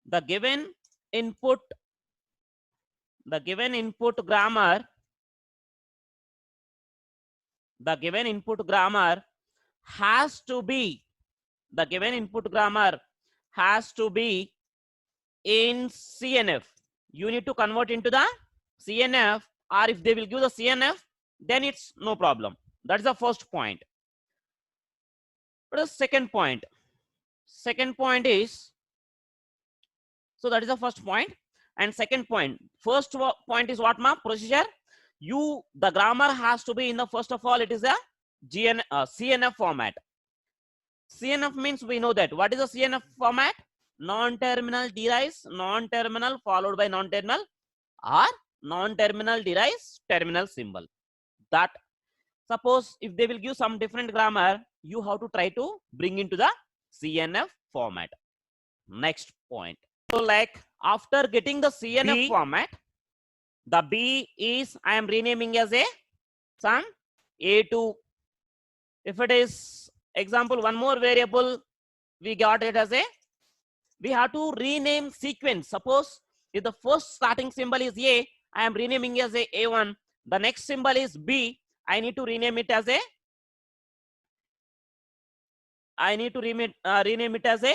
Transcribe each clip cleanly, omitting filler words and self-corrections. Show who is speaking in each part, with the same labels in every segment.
Speaker 1: the given input grammar, the given input grammar has to be, the given input grammar has to be in CNF. You need to convert into the CNF, or if they will give the CNF, then it's no problem. That's the first point. But the second point is, so that is the first point. And second point, first point is what, ma? Procedure. The grammar has to be in the, first of all, it is a CNF format. CNF means, we know that. What is the CNF format? Non-terminal derives non-terminal followed by non-terminal, or non-terminal derives terminal symbol. That, suppose if they will give some different grammar, you have to try to bring into the CNF format. Next point. So like after getting the CNF format, the B is, I am renaming as a some A2. If it is example one more variable, we got it as a, we have to rename sequence. Suppose if the first starting symbol is A, I am renaming as a A1. The next symbol is B, I need to rename it as a, I need to rename it as a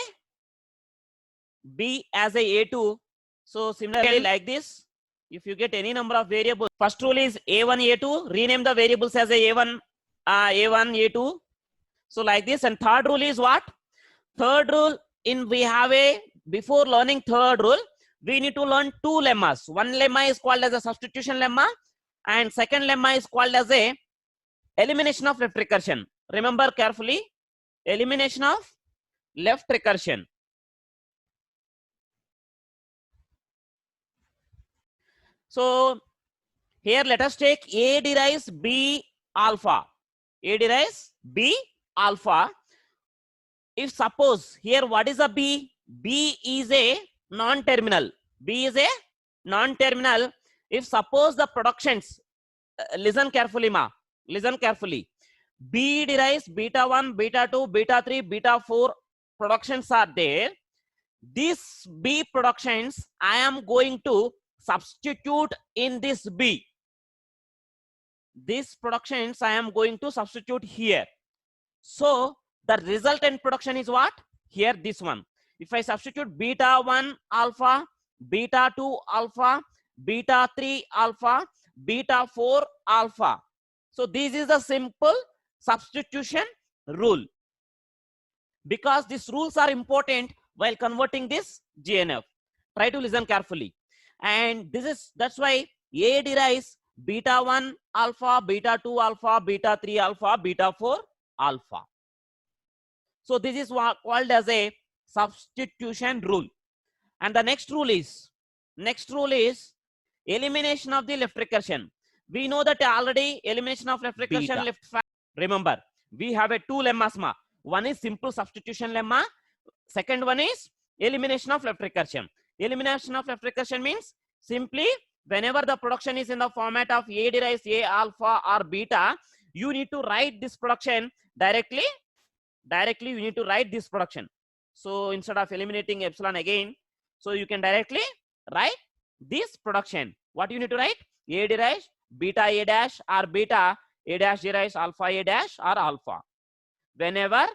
Speaker 1: B as a A2. So similarly like this, if you get any number of variables, first rule is A1, A2, rename the variables as a A1, A2. So like this. And third rule is what? Third rule, we have a, before learning third rule, we need to learn two lemmas. One lemma is called as a substitution lemma, and second lemma is called as a elimination of left recursion. Remember carefully, elimination of left recursion. So here let us take A derives B alpha. A derives B alpha. If suppose here, what is a B? B is a non-terminal. B is a non-terminal. If suppose the productions, listen carefully, ma. Listen carefully. B derives beta 1, beta 2, beta 3, beta 4 productions are there. These B productions I am going to substitute in this B. These productions I am going to substitute here. So the resultant production is what? Here, this one. If I substitute beta 1 alpha, beta 2 alpha, beta 3 alpha, beta 4 alpha. So this is the simple substitution rule. Because these rules are important while converting this GNF. Try to listen carefully. And that's why A derives beta 1 alpha, beta 2 alpha, beta 3 alpha, beta 4 alpha. So this is called as a substitution rule. And the next rule is elimination of the left recursion. We know that already elimination of left recursion, left. Remember, we have a two lemmas, ma. One is simple substitution lemma. Second one is elimination of left recursion. Elimination of left recursion means simply whenever the production is in the format of A derives A alpha or beta, you need to write this production directly. You need to write this production. So instead of eliminating epsilon again, so you can directly write this production. What you need to write? A derives beta A dash or beta A dash derives alpha A dash or alpha. Whenever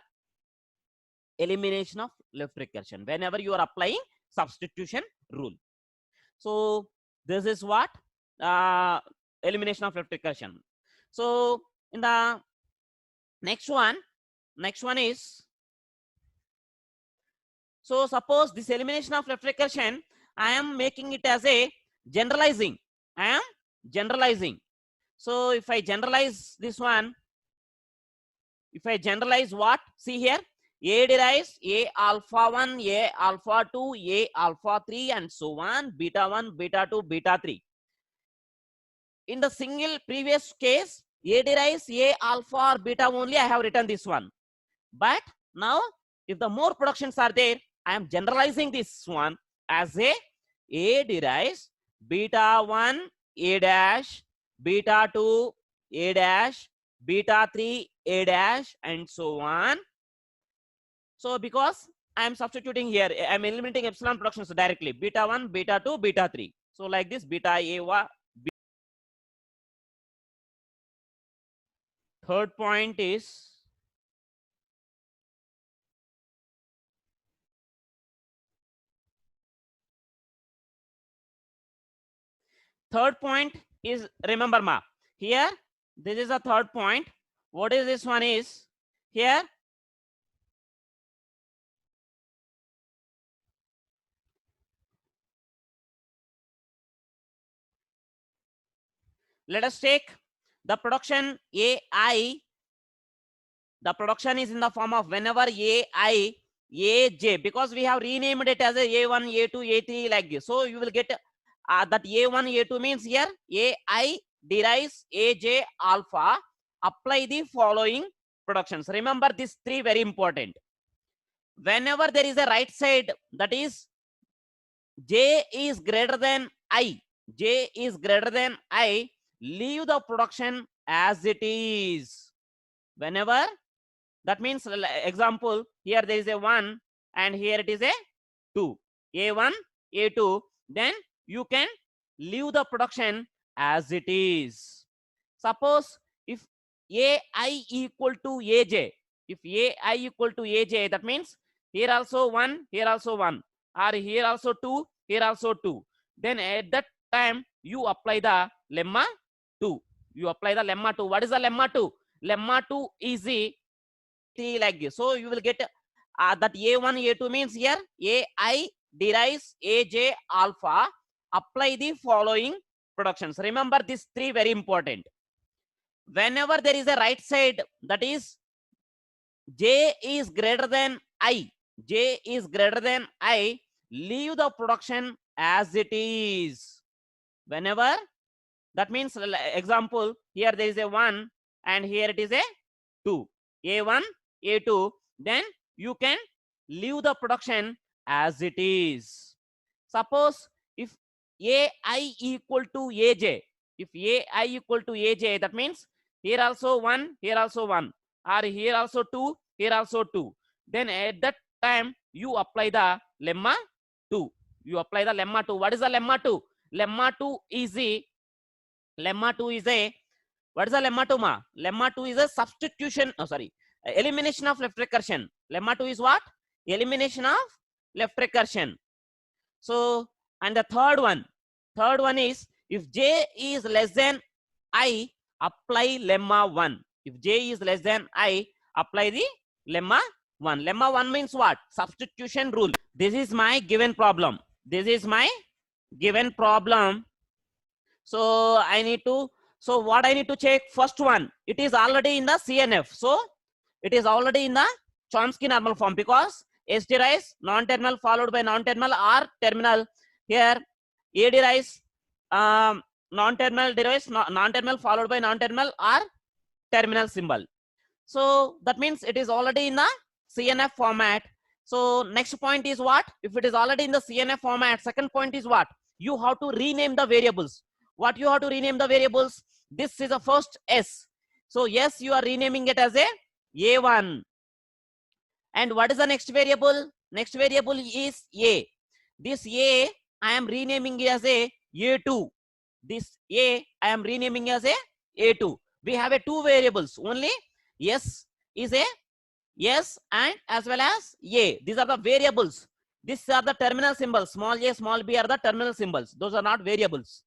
Speaker 1: elimination of left recursion, whenever you are applying substitution rule. So this is what elimination of left recursion. So in the next one is, so suppose this elimination of left recursion, I am making it as a generalizing. I am generalizing. So if I generalize this one, if I generalize what? See here, A derives A alpha 1, A alpha 2, A alpha 3 and so on, beta 1, beta 2, beta 3. In the single previous case, A derives A alpha or beta only, I have written this one. But now if the more productions are there, I am generalizing this one as A derives beta 1 A dash, beta 2 A dash, beta 3 A dash and so on. So because I am substituting here. I am eliminating epsilon productions directly. Beta 1, beta 2, beta 3. So like this, beta A1. Third point is remember ma, here this is a third point. What is this one is here? Let us take the production AI. The production is in the form of whenever AI, AJ, because we have renamed it as a A1, A2, A3 like this. So you will get that A1, A2 means here AI derives AJ alpha. Apply the following productions. Remember these three very important. Whenever there is a right side, that is J is greater than I, J is greater than I, leave the production as it is. Whenever, that means example, here there is a 1 and here it is a 2, A1, A2, then you can leave the production as it is. Suppose if AI equal to AJ, if AI equal to AJ, that means here also 1, here also 1, or here also 2, here also 2. Then at that time you apply the lemma 2. You apply the lemma 2. What is the lemma 2? Lemma 2 is the 3 like this. So you will get that A1, A2 means here AI derives AJ alpha. Apply the following productions. Remember these three very important. Whenever there is a right side, that is J is greater than I, J is greater than I, leave the production as it is. Whenever, that means example, here there is a 1 and here it is a 2, A1, A2, then you can leave the production as it is. Suppose if AI equal to AJ, if AI equal to AJ, that means here also 1, here also 1, or here also 2, here also 2. Then at that time you apply the lemma 2. You apply the lemma 2. What is the lemma 2? Lemma 2 is a, lemma 2 is a, what is the lemma 2 ma? Lemma 2 is a substitution, elimination of left recursion. Lemma 2 is what? Elimination of left recursion. So, and the third one is if J is less than I, apply lemma 1. If J is less than I, apply the lemma 1. Lemma 1 means what? Substitution rule. This is my given problem. This is my given problem. So I need to, so what I need to check? First one, it is already in the CNF. So it is already in the Chomsky normal form, because S derives non-terminal followed by non-terminal or terminal. Here A derives non-terminal derives non-terminal followed by non-terminal or terminal symbol. So that means it is already in the CNF format. So next point is what? If it is already in the CNF format, second point is what? You have to rename the variables. What you have to rename the variables? This is the first S. So yes, you are renaming it as a A1. And what is the next variable? Next variable is A. This A I am renaming as a A2. This A I am renaming as a A2. We have a two variables only. S is a S and as well as A. These are the variables. These are the terminal symbols. Small a, small b are the terminal symbols. Those are not variables.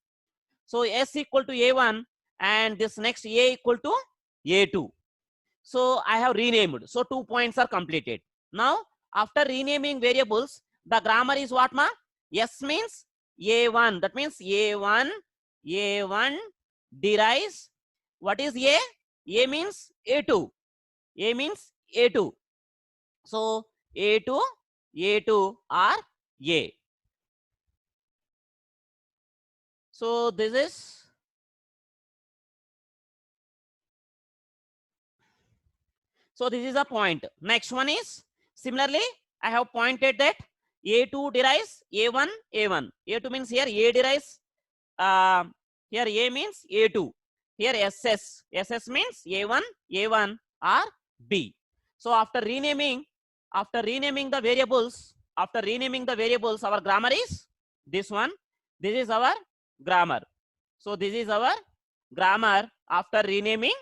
Speaker 1: So S equal to A1 and this next A equal to A2. So I have renamed. So 2 points are completed. Now after renaming variables, the grammar is what ma? S means A1. That means A1 derives, what is A? A means A2. A means A2. So A2 are A. So this is, so this is a point. Next one is, similarly I have pointed that A2 derives A1. A2 means here A derives here A means A2. Here SS means A1 or B. So after renaming, after renaming the variables, our grammar is this one. This is our grammar. So this is our grammar after renaming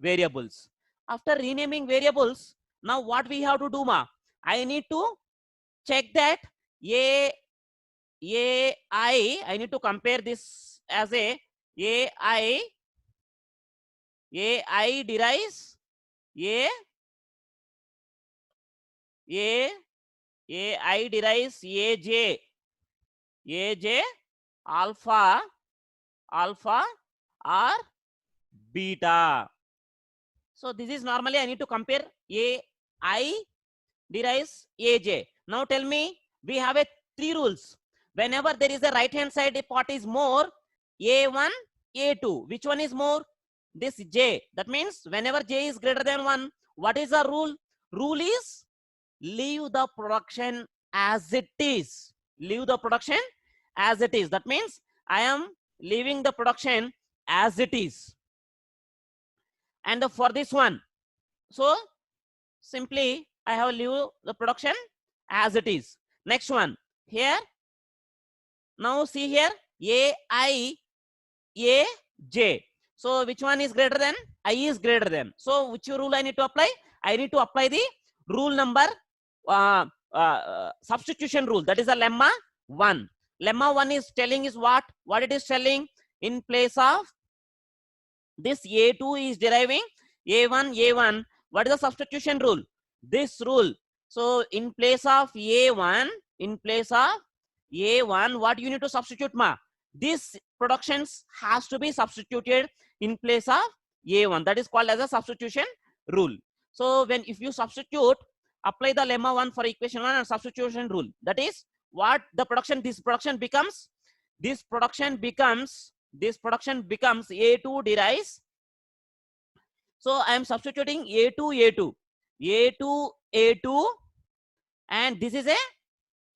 Speaker 1: variables. After renaming variables, now what we have to do, ma? I need to check that I need to compare this as I derives a I derives aj alpha or beta. So this is normally I need to compare ai derives aj. Now tell me, we have a three rules. Whenever there is a right hand side part is more, a1 a2, which one is more? This j. That means whenever j is greater than 1, what is the rule? Rule is leave the production as it is. Leave the production as it is. That means I am leaving the production as it is. And for this one, so simply I have leave the production as it is. Next one here. Now see here, ai aj. So which one is greater than? I is greater than. So which rule I need to apply? I need to apply the rule number substitution rule. That is a lemma 1. Lemma 1 is telling is what? What it is telling? In place of this a2 is deriving a1. What is the substitution rule? This rule. So in place of a1, what you need to substitute, ma? This productions has to be substituted in place of a1. That is called as a substitution rule. So when if you substitute, apply the lemma 1 for equation 1 and substitution rule. That is what the production, this production becomes a2 derives. So I am substituting a2, and this is a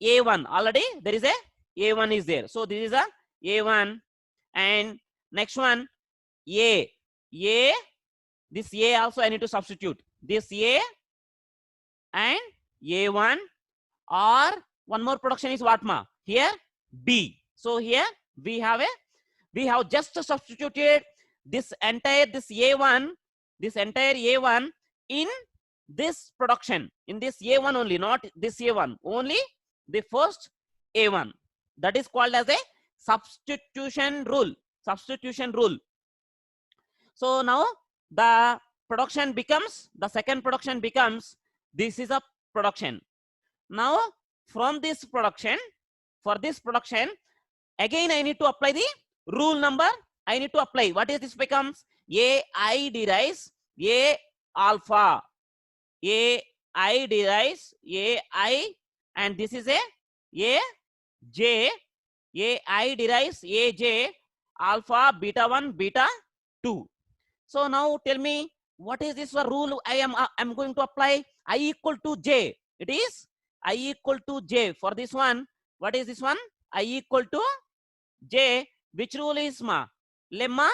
Speaker 1: a1. Already there is a a1 is there. So this is a a1, and next one this a also I need to substitute this a and a1, or one more production is what, ma? Here b. So here we have just substituted this entire a1 in this production, in this a1 only, not this a1, only the first a1. That is called as a substitution rule. So now the production becomes, the second production becomes, this is a production. Now from this production, for this production, again I need to apply the rule number. I need to apply, what is this becomes? ai derives a alpha, ai derives ai, and this is a j, ai derives aj alpha beta 1 beta 2. So now tell me, what is this rule I'm going to apply? I equal to j. It is I equal to j. For this one, what is this one? I equal to j. Which rule is, ma? Lemma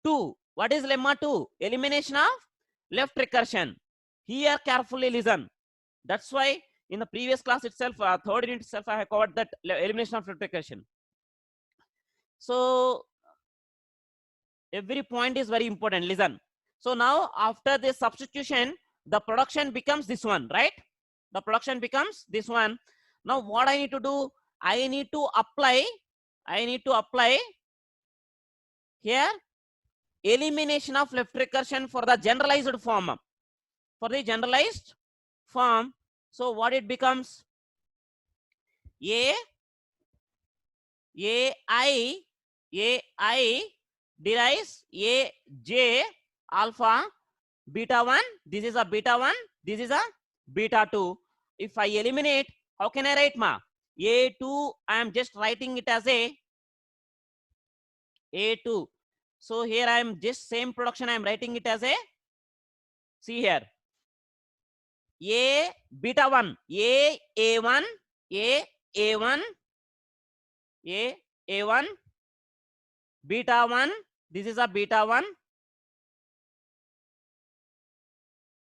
Speaker 1: 2. What is lemma 2? Elimination of left recursion. Here carefully listen. That's why in the previous class itself, third unit itself, I have covered that elimination of left recursion. So every point is very important. Listen. So now after this substitution, the production becomes this one, right? The production becomes this one. Now what I need to do? I need to apply here elimination of left recursion for the generalized form. So what it becomes? ai derives a j alpha beta 1. This is a beta 1. This is a beta 2. If I eliminate, how can I write, ma? a2, I am just writing it as a2. So here I am just same production, I am writing it as see here, a beta 1, a1, a1, beta 1. This is a beta 1.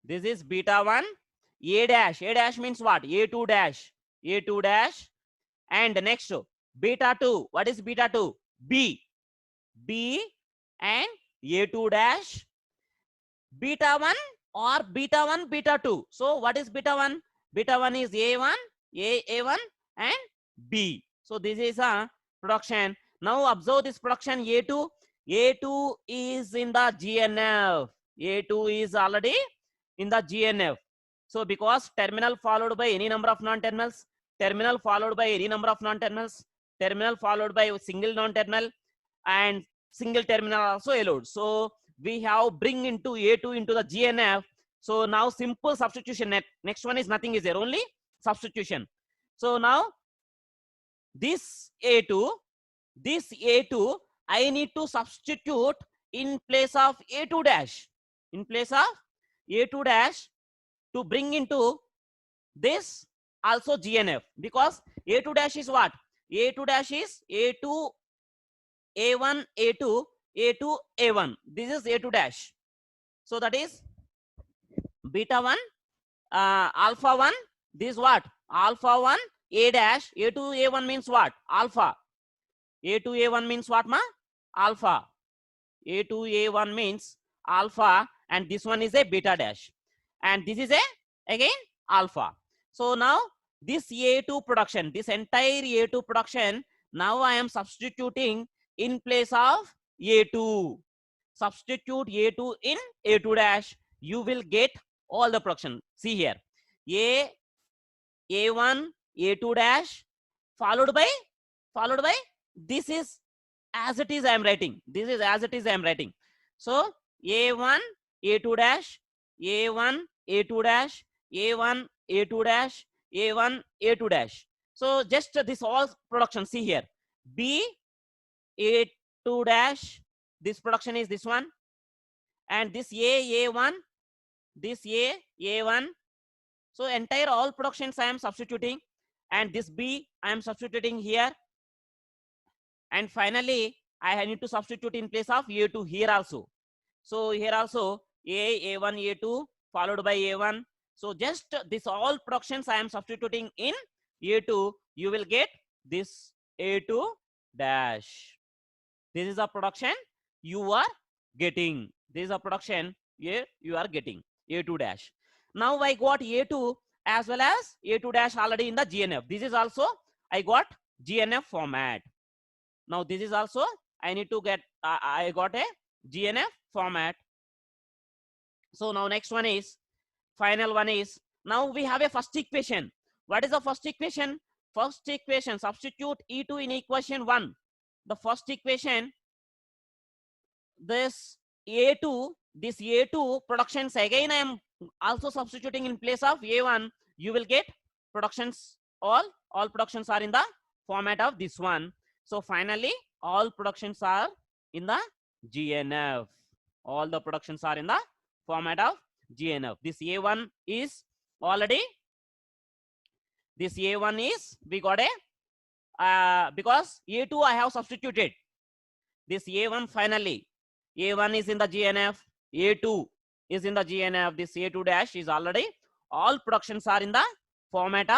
Speaker 1: This is beta 1, A dash. A dash means what? A2 dash. A2 dash. And next, beta 2. What is beta 2? B. B and A2 dash. Beta 1 or beta 1, beta 2. So what is beta 1? Beta 1 is A1, A1 and B. So this is a production. Now observe this production A2. A2 is in the GNF. A2 is already in the GNF. So because terminal followed by any number of non-terminals, terminal followed by any number of non-terminals, terminal followed by a single non-terminal, and single terminal also allowed. So we have bring into A2 into the GNF. So now simple substitution. Next one is nothing is there, only substitution. So now this A2, I need to substitute in place of A2 dash. In place of A2 dash to bring into this also GNF, because A2 dash is what? A2 dash is A2, A1, A2, A2, A1. This is A2 dash. So that is beta 1, alpha 1. This is what? Alpha 1, A dash. A2, A1 means what? Alpha. A2, A1 means what, ma? Alpha. A2, A1 means alpha, and this one is a beta dash. And this is a, again, alpha. So now this A2 production, this entire A2 production, now I am substituting in place of A2. Substitute A2 in A2 dash, you will get all the production. See here, A1, A2 dash, followed by this is as it is I am writing. This is as it is I am writing. So A1, A2 dash, A1, A2 dash, A1, A2 dash, A1, A2 dash. So just this all production, see here, B, A2 dash, this production is this one, and this A1, this A1. So entire all productions I am substituting, and this B I am substituting here, and finally I need to substitute in place of A2 here also. So here also A1, A2 followed by A1. So just this all productions I am substituting in A2, you will get this A2 dash. This is a production you are getting. This is a production here you are getting, A2 dash. Now I got A2 as well as A2 dash already in the GNF. This is also I got GNF format. Now this is also I need to get, I got a GNF format. So now next one is, final one is, now we have a first equation. What is the first equation? First equation, substitute E2 in equation 1. The first equation, this A2 productions, again I am also substituting in place of A1. You will get productions, all productions are in the format of this one. So finally all productions are in the GNF. All the productions are in the format of GNF. This A1 is already, this A1 is, we got a, because A2 I have substituted. This A1 finally, A1 is in the GNF, A2 is in the GNF, this A2 dash is already, all productions are in the format of